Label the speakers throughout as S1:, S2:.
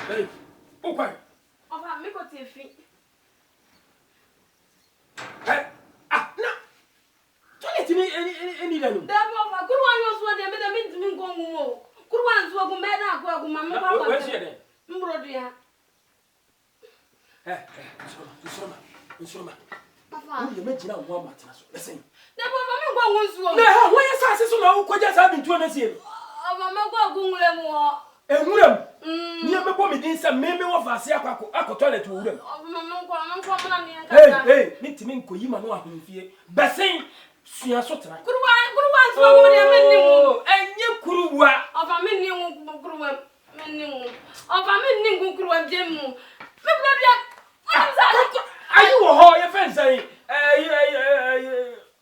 S1: Hey, okay.
S2: Ofa me ko te fi.
S1: Hey, no. Toilet any da no.
S2: Da ofa kuru anyo so de me da me ntimi ngongu mo. Kuru anzo agu me da akwa agu mama papa.
S1: Where's your name?
S2: Mbrodua.
S1: Nsoma.
S2: Ofa.
S1: You me jina wo amata so. Listen.
S2: Da ofa me ngongu nsuo.
S1: Na wo ye sa se so na wo kwaja sa bintu na sie.
S2: Ofa me ko agu ngure mu.
S1: Enwuram. Ni me bo me din se me wo faase akọ toilet wo wuram.
S2: Ofa me nko na ne nka.
S1: Hey, mitimi nkoyi ma no ahomfie. Besen sua so tra.
S2: Kuruwa nsuo agu me de me nimu.
S1: Enye kuruwa.
S2: Ofa me nimu kuruwa. Me nimu. Ofa me nimu kuruwa jemu. Me Mbrodua.
S1: Are you ho your friend say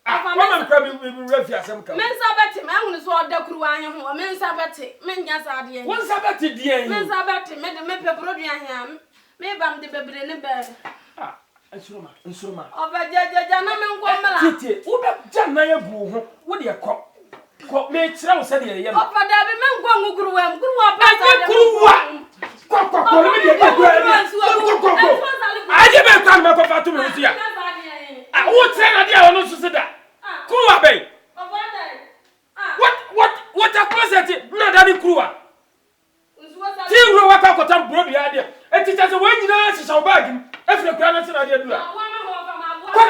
S1: Mama crab refi asem ka.
S2: Men sabati me ahunu so oda kuruwa anye ho. Men sabati me nya saade.
S1: Won sabati die.
S2: Men sabati me de me pe Mbrodua hia. Me bam de bebre ne be.
S1: Nsuruma.
S2: Ofa jaja na me nko mala.
S1: Titi, wo be janna ya bu ho. Wo de ko me kira wo se de ye.
S2: Ofa da be me nko nguruwa pa
S1: sa. Kuruwa. Ko me de ko. Aje be kwa me ko fatu me usia. Wo tire na dia wono so se da. Kuruwa be. What a closet na da ni kuruwa. Ti ro wa ka kotam Mbrodua de. Eti cha se wo nyina sisa bag. Efre kwa na se na de dura. Kwa